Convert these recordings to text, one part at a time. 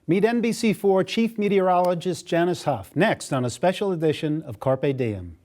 Meet NBC4 Chief Meteorologist Janice Huff next on a special edition of Carpe Diem.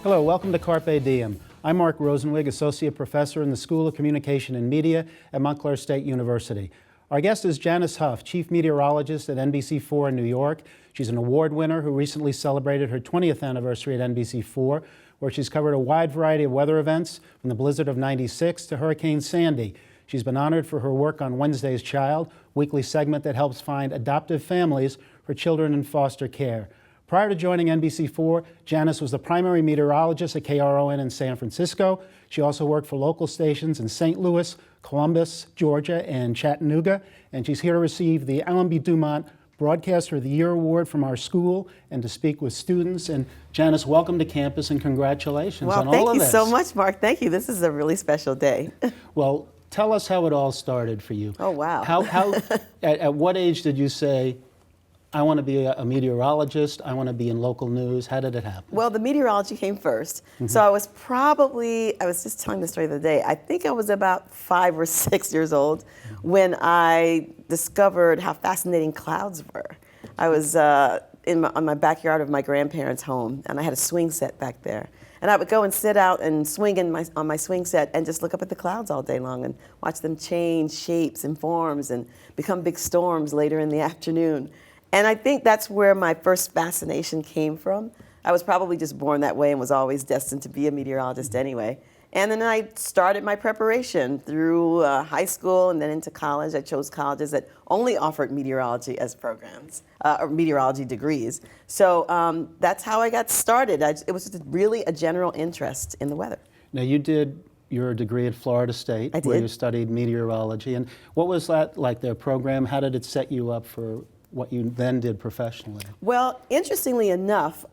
Hello, welcome to Carpe Diem. I'm Marc Rosenweig, Associate Professor in the School of Communication and Media at Montclair State University. Our guest is Janice Huff, Chief Meteorologist at NBC4 in New York. She's an award winner who recently celebrated her 20th anniversary at NBC4, where she's covered a wide variety of weather events, from the blizzard of '96 to Hurricane Sandy. She's been honored for her work on Wednesday's Child, a weekly segment that helps find adoptive families for children in foster care. Prior to joining NBC4, Janice was the primary meteorologist at KRON in San Francisco. She also worked for local stations in St. Louis, Columbus, Georgia, and Chattanooga. And she's here to receive the Dumont Broadcaster of the Year Award from our school and to speak with students. And Janice, welcome to campus and congratulations on all of this. Thank you so much, Mark. Thank you. This is a really special day. Well, tell us how it all started for you. Oh, wow. At what age did you say, I want to be a meteorologist, I want to be in local news? How did it happen? Well, the meteorology came first. So I was just telling the story the other day, I think I was about 5 or 6 years old when I discovered how fascinating clouds were. I was on my backyard of my grandparents' home, and I had a swing set back there. And I would go and sit out and swing on my swing set and just look up at the clouds all day long and watch them change shapes and forms and become big storms later in the afternoon. And I think that's where my first fascination came from. I was probably just born that way and was always destined to be a meteorologist anyway. And then I started my preparation through high school and then into college. I chose colleges that only offered meteorology as programs, or meteorology degrees. So that's how I got started. It was just really a general interest in the weather. Now, you did your degree at Florida State, where you studied meteorology. And what was that like, their program? How did it set you up for what you then did professionally? Well, interestingly enough,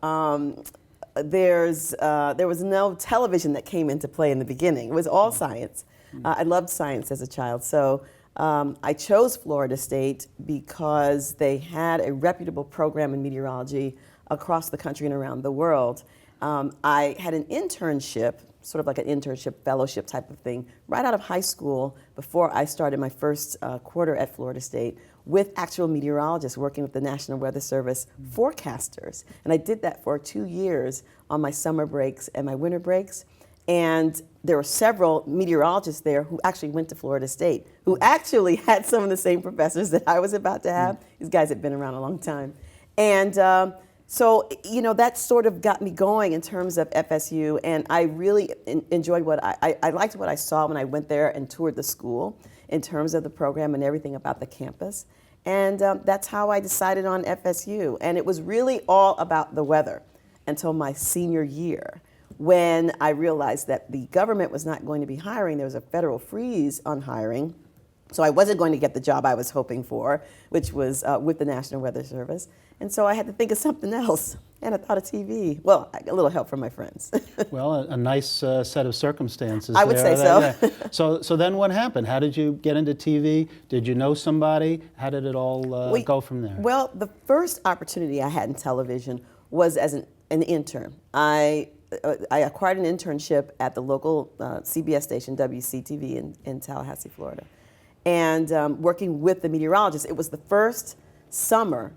there was no television that came into play in the beginning. It was all science. I loved science as a child. So I chose Florida State because they had a reputable program in meteorology across the country and around the world. I had an internship, sort of like an internship fellowship type of thing, right out of high school before I started my first quarter at Florida State, with actual meteorologists working with the National Weather Service forecasters. And I did that for 2 years on my summer breaks and my winter breaks. And there were several meteorologists there who actually went to Florida State, who actually had some of the same professors that I was about to have. These guys had been around a long time. And so, you know, that sort of got me going in terms of FSU, and I really enjoyed I liked what I saw when I went there and toured the school in terms of the program and everything about the campus. And that's how I decided on FSU. And it was really all about the weather until my senior year, when I realized that the government was not going to be hiring. There was a federal freeze on hiring. So I wasn't going to get the job I was hoping for, which was with the National Weather Service. And so I had to think of something else. And I thought of TV. Well, a little help from my friends. Well, a nice set of circumstances I would say so. Yeah. So then what happened? How did you get into TV? Did you know somebody? How did it all go from there? Well, the first opportunity I had in television was as an intern. I acquired an internship at the local CBS station, WCTV, in Tallahassee, Florida. And working with the meteorologists. It was the first summer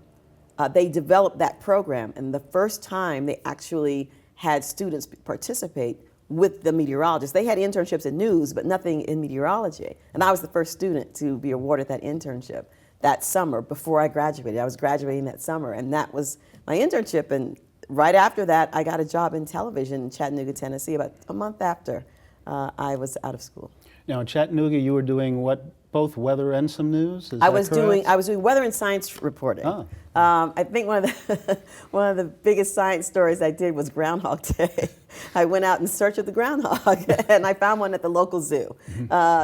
they developed that program, and the first time they actually had students participate with the meteorologists. They had internships in news, but nothing in meteorology. And I was the first student to be awarded that internship that summer before I graduated. I was graduating that summer, and that was my internship. And right after that, I got a job in television in Chattanooga, Tennessee, about a month after I was out of school. Now, in Chattanooga, you were doing what both weather and some news? Is I that was correct? doing weather and science reporting. Oh. I think one of the biggest science stories I did was Groundhog Day. I went out in search of the groundhog, and I found one at the local zoo.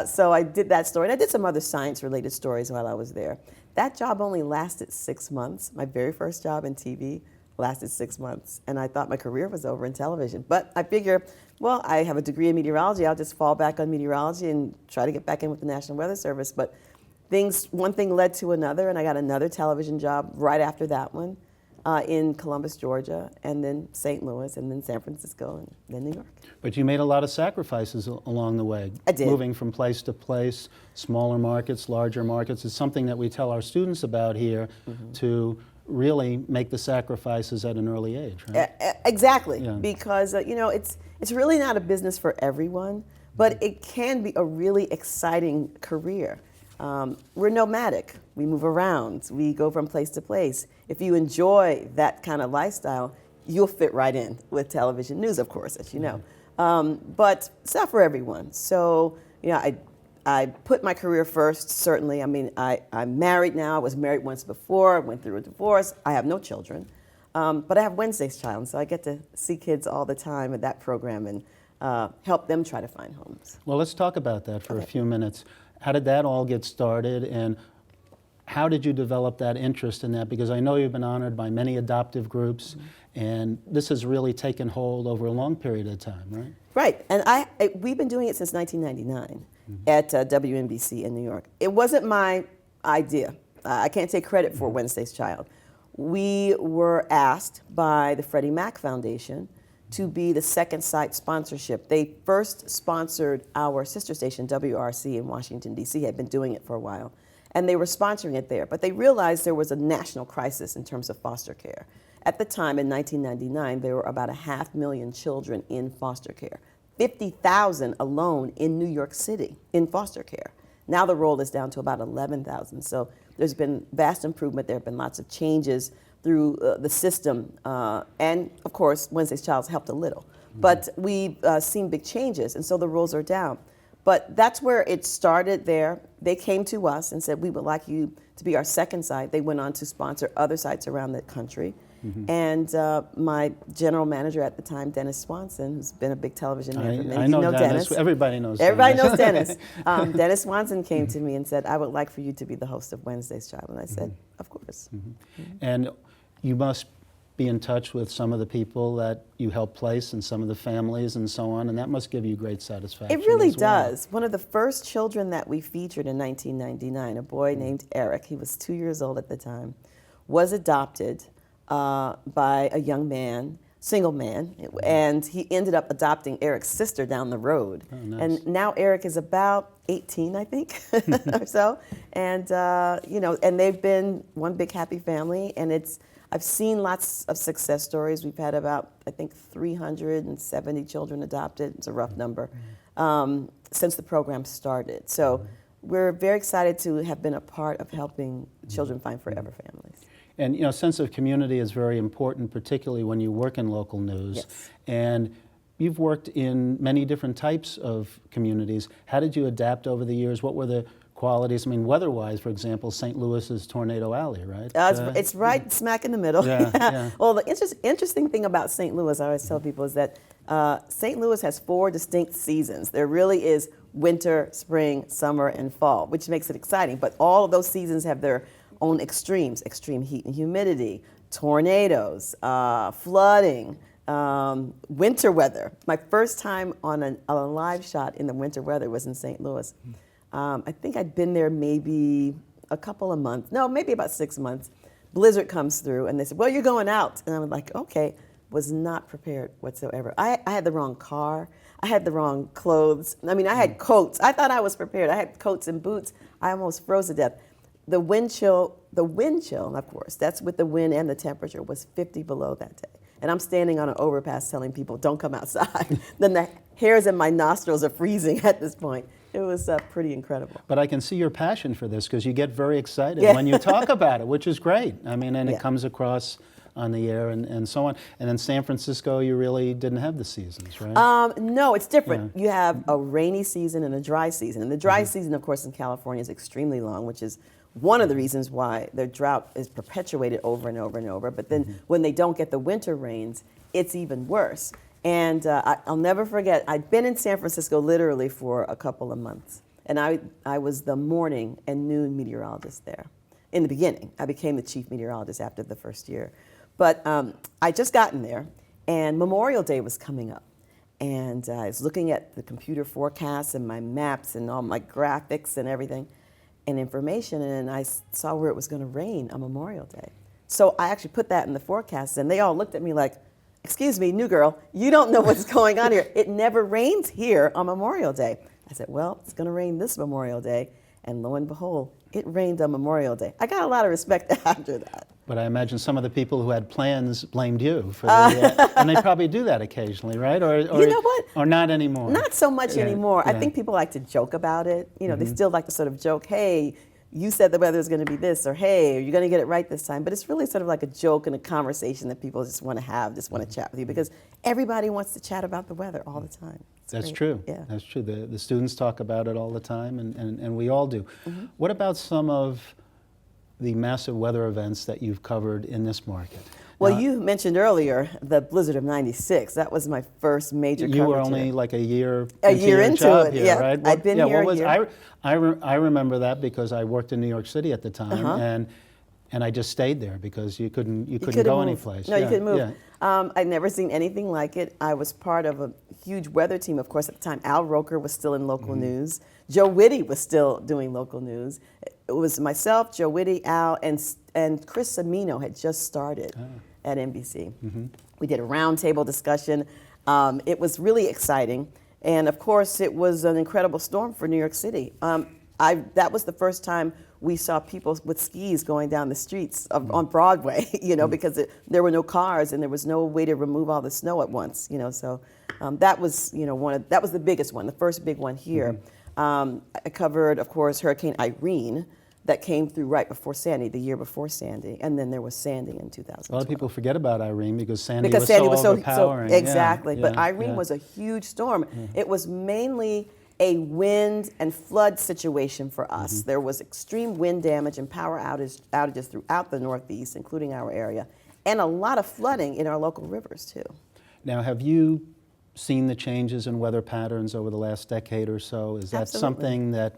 So I did that story, and I did some other science-related stories while I was there. That job only lasted 6 months. My very first job in TV lasted 6 months, and I thought my career was over in television. But I figure, well, I have a degree in meteorology. I'll just fall back on meteorology and try to get back in with the National Weather Service. But one thing led to another, and I got another television job right after that one in Columbus, Georgia, and then St. Louis, and then San Francisco, and then New York. But you made a lot of sacrifices along the way. I did. Moving from place to place, smaller markets, larger markets. It's something that we tell our students about here to really make the sacrifices at an early age, right? Exactly, Yeah. because it's really not a business for everyone, but it can be a really exciting career. We're nomadic. We move around. We go from place to place. If you enjoy that kind of lifestyle, you'll fit right in with television news, of course, as you know. But it's not for everyone. So, I put my career first, certainly. I mean, I'm married now. I was married once before. I went through a divorce. I have no children. But I have Wednesday's Child, so I get to see kids all the time at that program and help them try to find homes. Well, let's talk about that for a few minutes. How did that all get started, and how did you develop that interest in that? Because I know you've been honored by many adoptive groups, and this has really taken hold over a long period of time, right? Right, and we've been doing it since 1999 at WNBC in New York. It wasn't my idea. I can't take credit for Wednesday's Child. We were asked by the Freddie Mac Foundation to be the second site sponsorship. They first sponsored our sister station, WRC in Washington, D.C., had been doing it for a while, and they were sponsoring it there. But they realized there was a national crisis in terms of foster care. At the time, in 1999, there were about 500,000 children in foster care, 50,000 alone in New York City in foster care. Now the roll is down to about 11,000. So there's been vast improvement. There have been lots of changes through the system. And of course, Wednesday's Child's helped a little. But we've seen big changes, and so the rolls are down. But that's where it started there. They came to us and said, we would like you to be our second site. They went on to sponsor other sites around the country. And my general manager at the time, Dennis Swanson, who's been a big television man for many years. I know Dennis. Everybody knows Everybody Dennis. knows Dennis. Dennis Swanson came to me and said, I would like for you to be the host of Wednesday's Child. And I said, of course. And you must be in touch with some of the people that you help place and some of the families and so on, and that must give you great satisfaction. It really as well. does. One of the first children that we featured in 1999, a boy named Eric, he was 2 years old at the time, was adopted by a young man, single man, and he ended up adopting Eric's sister down the road. Oh, nice. And now Eric is about 18, I think, or so. And and they've been one big happy family. And I've seen lots of success stories. We've had about, I think, 370 children adopted. It's a rough number since the program started. So we're very excited to have been a part of helping children find forever families. And sense of community is very important, particularly when you work in local news. Yes. And you've worked in many different types of communities. How did you adapt over the years? What were the qualities? I mean, weather-wise, for example, St. Louis is Tornado Alley, right? It's right smack in the middle. Yeah. Well, the interesting thing about St. Louis, I always tell people, is that St. Louis has 4 distinct seasons. There really is winter, spring, summer, and fall, which makes it exciting. But all of those seasons have their own extremes: extreme heat and humidity, tornadoes, flooding, winter weather. My first time on a live shot in the winter weather was in St. Louis. I think I'd been there maybe a couple of months. No, maybe about 6 months. Blizzard comes through, and they said, well, you're going out. And I was like, okay. Was not prepared whatsoever. I had the wrong car. I had the wrong clothes. I mean, I had coats. I thought I was prepared. I had coats and boots. I almost froze to death. The wind chill, of course, that's with the wind and the temperature, was 50 below that day. And I'm standing on an overpass telling people, don't come outside. Then the hairs in my nostrils are freezing at this point. It was pretty incredible. But I can see your passion for this because you get very excited Yeah. when you talk about it, which is great. I mean, and it comes across on the air and so on. And in San Francisco, you really didn't have the seasons, right? No, it's different. Yeah. You have a rainy season and a dry season. And the dry season, of course, in California is extremely long, which is one of the reasons why their drought is perpetuated over and over and over. But then when they don't get the winter rains, it's even worse. And I'll never forget, I'd been in San Francisco literally for a couple of months. And I was the morning and noon meteorologist there. In the beginning, I became the chief meteorologist after the first year. But I just gotten there, and Memorial Day was coming up. And I was looking at the computer forecasts and my maps and all my graphics and everything and information, and I saw where it was going to rain on Memorial Day. So I actually put that in the forecast, and they all looked at me like, "Excuse me, new girl, you don't know what's going on here. It never rains here on Memorial Day." I said, "Well, it's going to rain this Memorial Day." And lo and behold, it rained on Memorial Day. I got a lot of respect after that. But I imagine some of the people who had plans blamed you for the, and they probably do that occasionally, right? Or you know what? Or not anymore. Not so much anymore. Yeah. I think people like to joke about it. You know, they still like to sort of joke, "Hey, you said the weather was going to be this," or "Hey, are you going to get it right this time?" But it's really sort of like a joke and a conversation that people just want to have, just want to chat with you, because everybody wants to chat about the weather all the time. It's That's great. true. Yeah. That's true. The students talk about it all the time, and we all do. What about some of the massive weather events that you've covered in this market? Well, Now, you mentioned earlier the blizzard of '96. That was my first major coverage. you were only like a year year your into job it, here, yeah. right? I'd been here what a was, year. I remember that because I worked in New York City at the time, and I just stayed there because you couldn't go move. anyplace. No, you couldn't move. Yeah. I'd never seen anything like it. I was part of a huge weather team, of course, at the time. Al Roker was still in local news. Joe Whitty was still doing local news. It was myself, Joe Whitty, Al, and Chris Cimino had just started at NBC. We did a roundtable discussion. It was really exciting. And of course, it was an incredible storm for New York City. That was the first time we saw people with skis going down the streets on Broadway, you know, because there were no cars and there was no way to remove all the snow at once, you know. So that was, you know, that was the biggest one, the first big one here. I covered, of course, Hurricane Irene that came through right before Sandy, the year before Sandy, and then there was Sandy in 2012. A lot of people forget about Irene because Sandy was so overpowering. Exactly, Yeah, but yeah, Irene was a huge storm. It was mainly a wind and flood situation for us. There was extreme wind damage and power outages throughout the Northeast, including our area, and a lot of flooding in our local rivers too. Now, have you seen the changes in weather patterns over the last decade or so? Is that Absolutely. something that,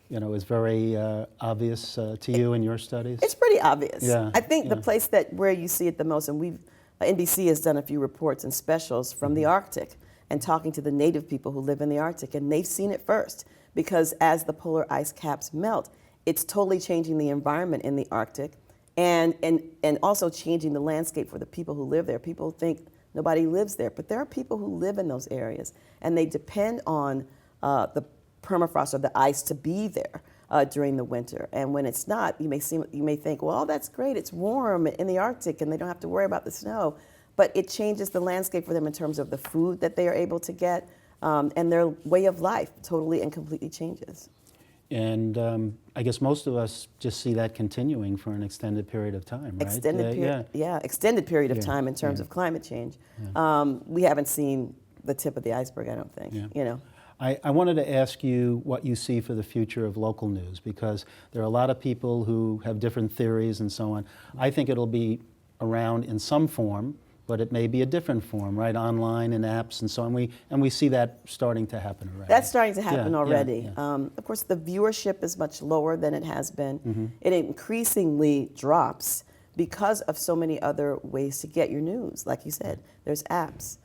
you know, is very obvious to you in your studies? It's pretty obvious. Yeah, I think the place where you see it the most, and NBC has done a few reports and specials from the Arctic and talking to the native people who live in the Arctic, and they've seen it first, because as the polar ice caps melt, it's totally changing the environment in the Arctic and also changing the landscape for the people who live there. People think nobody lives there, but there are people who live in those areas, and they depend on the permafrost or the ice to be there during the winter. And when it's not, you may think, well, that's great, it's warm in the Arctic and they don't have to worry about the snow. But it changes the landscape for them in terms of the food that they are able to get, and their way of life totally and completely changes. And I guess most of us just see that continuing for an extended period of time, right? Extended period of time in terms of climate change. We haven't seen the tip of the iceberg, I don't think. You know. I wanted to ask you what you see for the future of local news, because there are a lot of people who have different theories and so on. I think it'll be around in some form, but it may be a different form, right? Online and apps and so on. And we see that starting to happen already. That's starting to happen already. Yeah. Of course, the viewership is much lower than it has been. It increasingly drops because of so many other ways to get your news. Like you said, there's apps.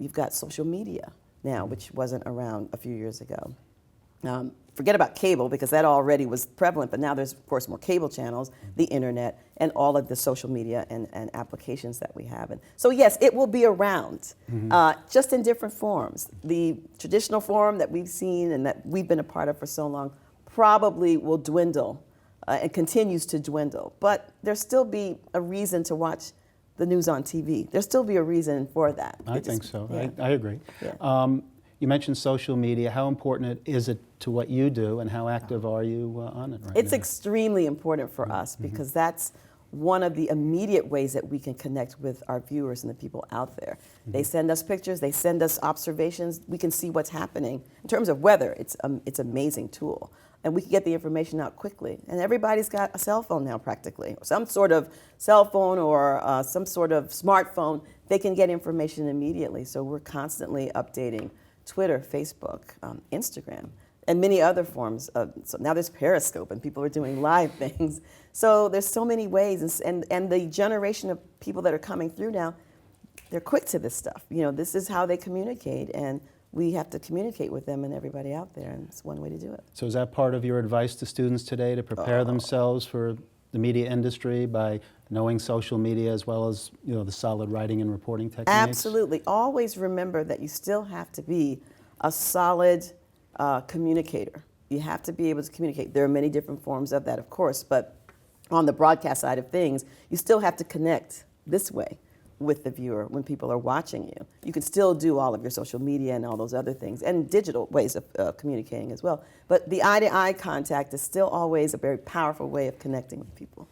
You've got social media now, which wasn't around a few years ago. Forget about cable, because that already was prevalent, but now there's, of course, more cable channels, the internet, and all of the social media and applications that we have. And so yes, it will be around, just in different forms. The traditional form that we've seen and that we've been a part of for so long probably will dwindle and continues to dwindle, but there'll still be a reason to watch the news on TV. There'll still be a reason for that. I think so. Yeah. I agree. Yeah. You mentioned social media. How important is it to what you do, and how active are you on it right now? It's extremely important for us because that's one of the immediate ways that we can connect with our viewers and the people out there. They send us pictures, they send us observations, we can see what's happening. In terms of weather, it's an amazing tool. And we can get the information out quickly. And everybody's got a cell phone now practically, some sort of cell phone or some sort of smartphone. They can get information immediately. So we're constantly updating Twitter, Facebook, Instagram, and many other forms. So now there's Periscope and people are doing live things. So there's so many ways. And the generation of people that are coming through now, they're quick to this stuff. You know, this is how they communicate. And we have to communicate with them and everybody out there, and it's one way to do it. So is that part of your advice to students today, to prepare themselves for the media industry by knowing social media as well as, you know, the solid writing and reporting techniques? Absolutely. Always remember that you still have to be a solid communicator. You have to be able to communicate. There are many different forms of that, of course, but on the broadcast side of things, you still have to connect this way with the viewer when people are watching you. You can still do all of your social media and all those other things, and digital ways of communicating as well. But the eye-to-eye contact is still always a very powerful way of connecting with people.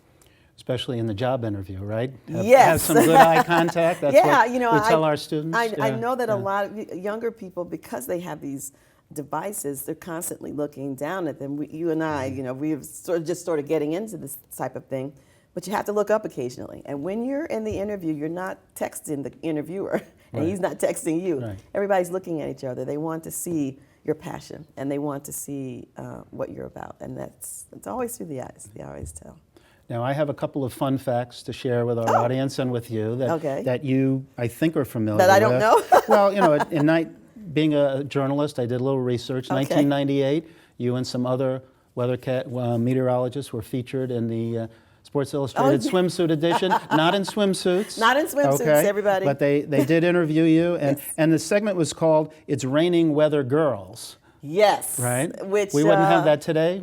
Especially in the job interview, right? Yes. Have some good eye contact. That's yeah, what you know, we tell our students. I know that a lot of younger people, because they have these devices, they're constantly looking down at them. You and I, you know, we've sort of getting into this type of thing. But you have to look up occasionally. And when you're in the interview, you're not texting the interviewer, and he's not texting you. Right. Everybody's looking at each other. They want to see your passion, and they want to see what you're about. And it's always through the eyes. They always tell. Now, I have a couple of fun facts to share with our audience and with you that you, I think, are familiar with. That I don't know? Well, you know, being a journalist, I did a little research. 1998, you and some other meteorologists were featured in the Sports Illustrated swimsuit edition, not in swimsuits. Not in swimsuits, everybody. But they did interview you, and the segment was called "It's Raining Weather Girls." Yes. Right. Which we wouldn't have that today.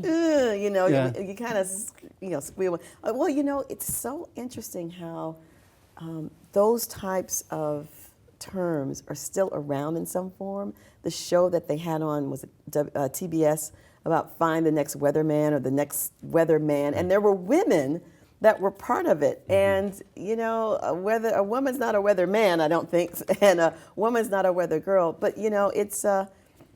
You know, you kind of squeal. Well, you know, it's so interesting how those types of terms are still around in some form. The show that they had on was TBS about find the next weatherman or the next weatherman, and there were women that were part of it. And you know, a woman's not a weatherman, I don't think, and a woman's not a weather girl. But you know, it's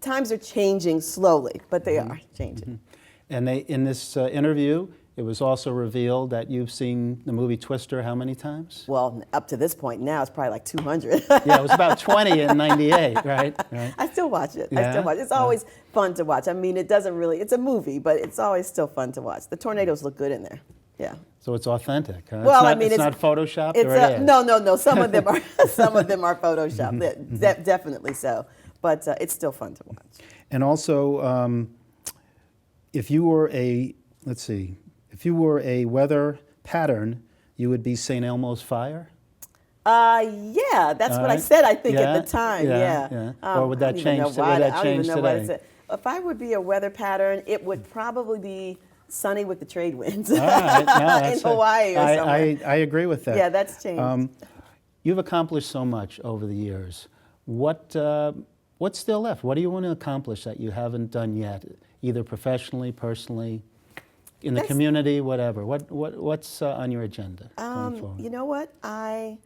times are changing slowly, but they are changing. And in this interview, it was also revealed that you've seen the movie Twister how many times? Well, up to this point now, it's probably like 200. Yeah, it was about 20 in '98, right? I still watch it. Yeah? I still watch it. It's always fun to watch. I mean, it's a movie, but it's always still fun to watch. The tornadoes look good in there. Yeah. So it's authentic, huh? Well, it's not photoshopped, or it is? No. Some of them are photoshopped. Definitely so. But it's still fun to watch. And also, if you were a weather pattern, you would be St. Elmo's fire? Yeah, that's what I said, I think, at the time. Yeah. Or would that change today? If I would be a weather pattern, it would probably be sunny with the trade winds All right. in Hawaii or somewhere. I agree with that. Yeah, that's changed. You've accomplished so much over the years. What's still left? What do you want to accomplish that you haven't done yet, either professionally, personally, in the community, whatever? What's on your agenda going forward? You know what? I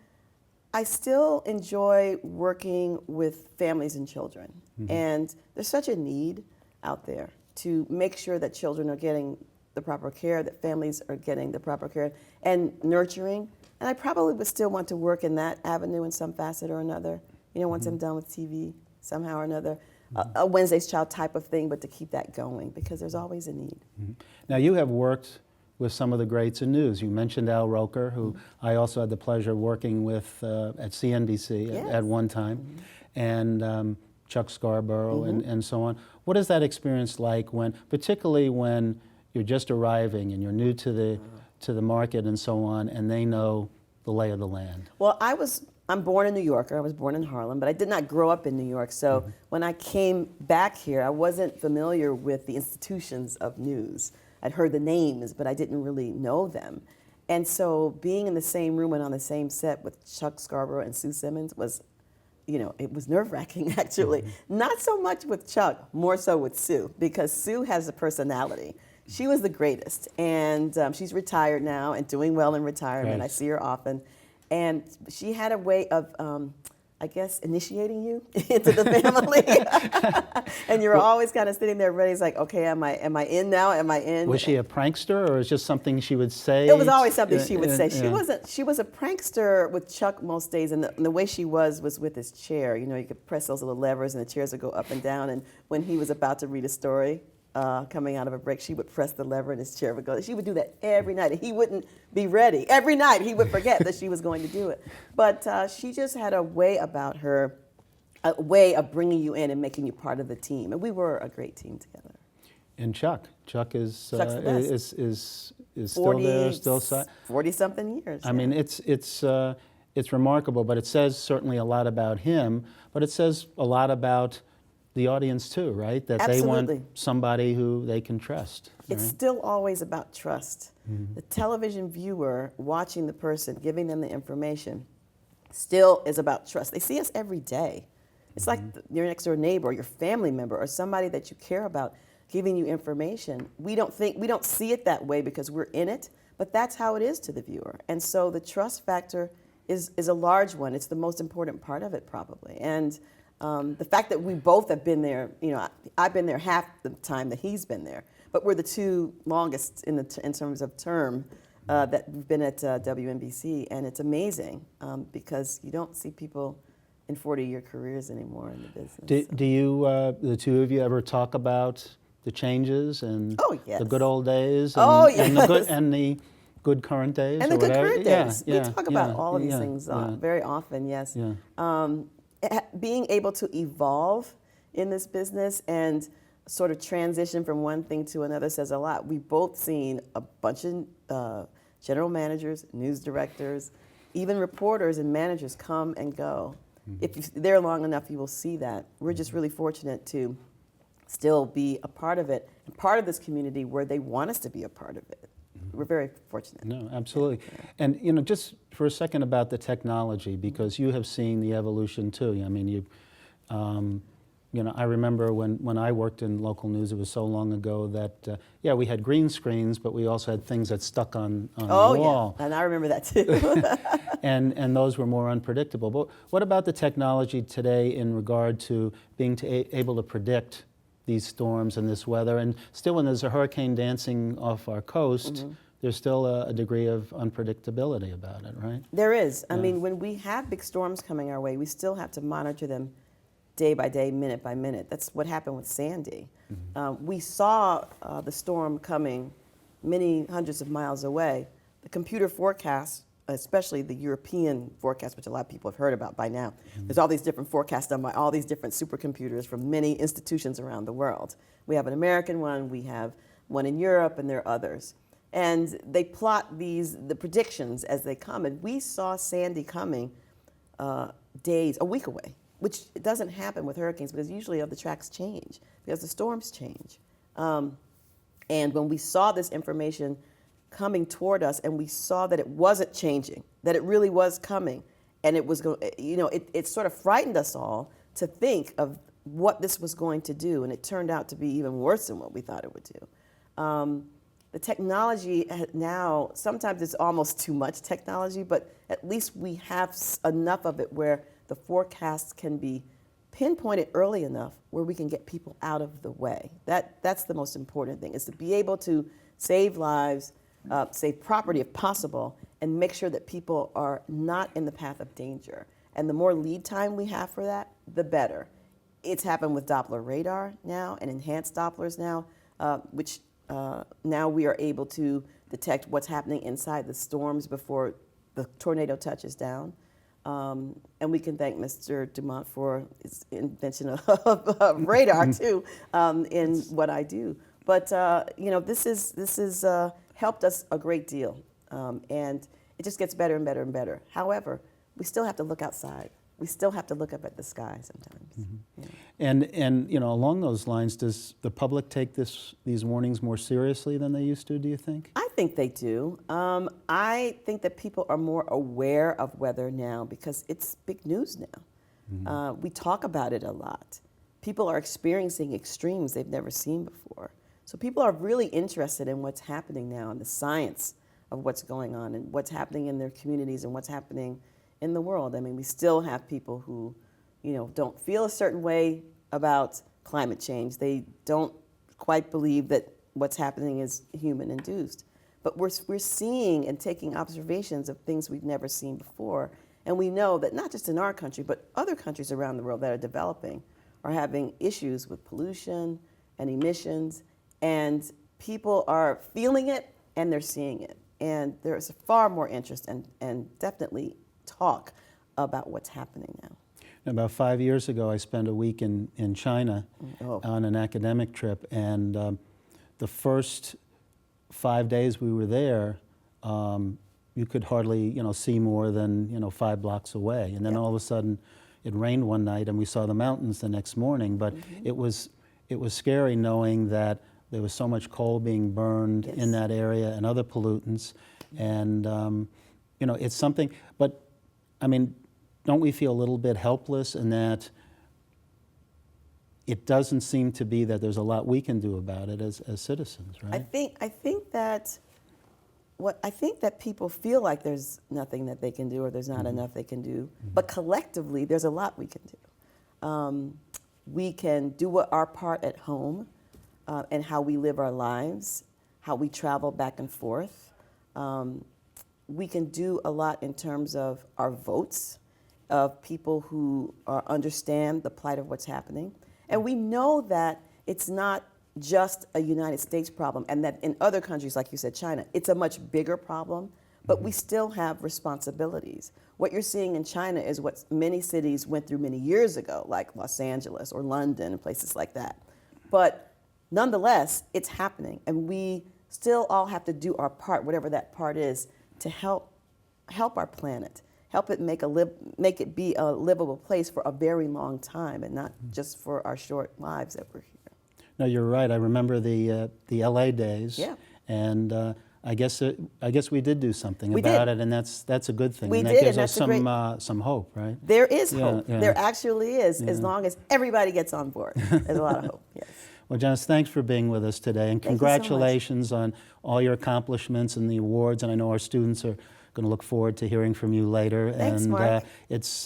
still enjoy working with families and children. And there's such a need out there to make sure that children are getting the proper care, that families are getting the proper care, and nurturing. And I probably would still want to work in that avenue in some facet or another, you know, once I'm done with TV somehow or another. A Wednesday's Child type of thing, but to keep that going, because there's always a need. Now, you have worked with some of the greats in news. You mentioned Al Roker, who I also had the pleasure of working with at CNBC at one time, and Chuck Scarborough and so on. What is that experience like particularly when you're just arriving and you're new to the market and so on, and they know the lay of the land? Well, I'm born a New Yorker. I was born in Harlem, but I did not grow up in New York. So when I came back here, I wasn't familiar with the institutions of news. I'd heard the names, but I didn't really know them. And so being in the same room and on the same set with Chuck Scarborough and Sue Simmons was, you know, it was nerve-wracking, actually. Not so much with Chuck, more so with Sue, because Sue has a personality. She was the greatest, and she's retired now and doing well in retirement. Right. I see her often, and she had a way of, I guess, initiating you into the family. And you're always kind of sitting there ready. It's like, okay, am I in now? Am I in? Was she a prankster, or is just something she would say? It was always something she would say. Yeah. She was a prankster with Chuck most days, and the way she was with his chair. You know, you could press those little levers, and the chairs would go up and down. And when he was about to read a story, coming out of a break, she would press the lever, and his chair would go. She would do that every night, and he wouldn't be ready. Every night, he would forget that she was going to do it. But she just had a way about her, a way of bringing you in and making you part of the team. And we were a great team together. And Chuck is Chuck's the best. is still there, still 40-something years. I mean, it's remarkable, but it says certainly a lot about him, but it says a lot about the audience too, right? That Absolutely. they want somebody who they can trust. It's right? still always about trust. The television viewer watching the person, giving them the information, still is about trust. They see us every day. It's like your next door neighbor or your family member or somebody that you care about giving you information. We don't see it that way because we're in it, but that's how it is to the viewer. And so the trust factor is a large one. It's the most important part of it probably. And the fact that we both have been there, you know, I've been there half the time that he's been there, but we're the two longest in terms of term that we've been at WNBC, and it's amazing because you don't see people in 40-year careers anymore in the business. Do you, the two of you, ever talk about the changes and Oh, yes. the good old days? And, Oh, and the good yes. and the good current days? And or the good whatever? current days. We talk about yeah, all of these yeah, things yeah. very often, yes. Yeah. Being able to evolve in this business and sort of transition from one thing to another says a lot. We've both seen a bunch of general managers, news directors, even reporters and managers come and go. If you're there long enough, you will see that. We're just really fortunate to still be a part of it, and part of this community where they want us to be a part of it. We're very fortunate. No, absolutely. And you know, just for a second about the technology, because you have seen the evolution too. I mean, you know, I remember when I worked in local news, it was so long ago that, yeah, we had green screens, but we also had things that stuck on the wall. Yeah, and I remember that too. And those were more unpredictable. But what about the technology today in regard to being able to predict these storms and this weather? And still, when there's a hurricane dancing off our coast, there's still a degree of unpredictability about it, right? There is. I mean, when we have big storms coming our way, we still have to monitor them day by day, minute by minute. That's what happened with Sandy. We saw the storm coming many hundreds of miles away. The computer forecasts, especially the European forecast, which a lot of people have heard about by now. There's all these different forecasts done by all these different supercomputers from many institutions around the world. We have an American one, we have one in Europe, and there are others. And they plot the predictions as they come. And we saw Sandy coming a week away, which doesn't happen with hurricanes because usually the tracks change because the storms change. And when we saw this information coming toward us and we saw that it wasn't changing, that it really was coming, and it was going, you know, it sort of frightened us all to think of what this was going to do, and it turned out to be even worse than what we thought it would do. The technology now, sometimes it's almost too much technology, but at least we have enough of it where the forecasts can be pinpointed early enough where we can get people out of the way. That's the most important thing, is to be able to save lives, save property if possible, and make sure that people are not in the path of danger. And the more lead time we have for that, the better. It's happened with Doppler radar now and enhanced Dopplers now, which now we are able to detect what's happening inside the storms before the tornado touches down. And we can thank Mr. Dumont for his invention of radar too in what I do. But you know, this is helped us a great deal, and it just gets better and better and better. However, we still have to look outside. We still have to look up at the sky sometimes. Yeah. And you know, along those lines, does the public take these warnings more seriously than they used to, do you think? I think they do. I think that people are more aware of weather now because it's big news now. We talk about it a lot. People are experiencing extremes they've never seen before. So people are really interested in what's happening now and the science of what's going on and what's happening in their communities and what's happening in the world. I mean, we still have people who, don't feel a certain way about climate change. They don't quite believe that what's happening is human induced. But we're seeing and taking observations of things we've never seen before. And we know that not just in our country, but other countries around the world that are developing are having issues with pollution and emissions. And people are feeling it and they're seeing it. And there's far more interest and definitely talk about what's happening now. About 5 years ago, I spent a week in China on an academic trip, and the first 5 days we were there, you could hardly, see more than, 5 blocks away. And then all of a sudden, it rained one night, and we saw the mountains the next morning. But it was scary knowing that there was so much coal being burned in that area and other pollutants, and it's something. But I mean, don't we feel a little bit helpless in that it doesn't seem to be that there's a lot we can do about it as citizens, right? I think that people feel like there's nothing that they can do or there's not enough they can do, but collectively there's a lot we can do. We can do our part at home and how we live our lives, how we travel back and forth. We can do a lot in terms of our votes, of people who understand the plight of what's happening. And we know that it's not just a United States problem, and that in other countries, like you said, China, it's a much bigger problem, but we still have responsibilities. What you're seeing in China is what many cities went through many years ago, like Los Angeles or London and places like that. But nonetheless, it's happening, and we still all have to do our part, whatever that part is, to help our planet. Help it make it be a livable place for a very long time, and not just for our short lives that we're here. No, you're right. I remember the LA days, and I guess we did do something about it, and that's a good thing. We and did, that gives and us some hope, right? There is hope. Yeah. There actually is, as long as everybody gets on board. There's a lot of hope. Yes. Well, Janice, thanks for being with us today, and congratulations on all your accomplishments and the awards. And I know our students are going to look forward to hearing from you later. Thanks, and Mark. It's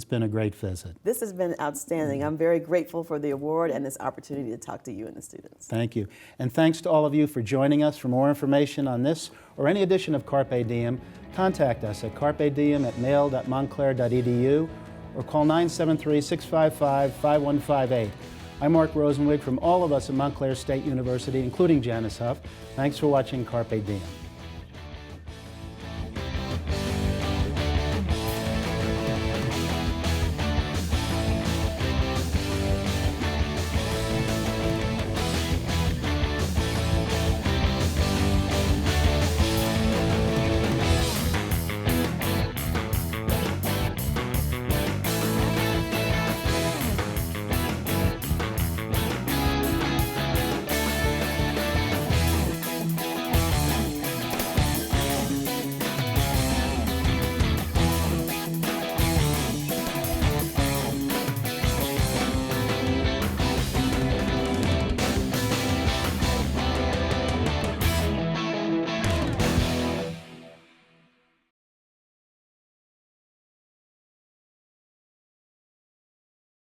been a great visit. This has been outstanding. I'm very grateful for the award and this opportunity to talk to you and the students. Thank you. And thanks to all of you for joining us. For more information on this or any edition of Carpe Diem, contact us at carpediem@mail.montclair.edu or call 973-655-5158. I'm Marc Rosenweig. From all of us at Montclair State University, including Janice Huff, thanks for watching Carpe Diem.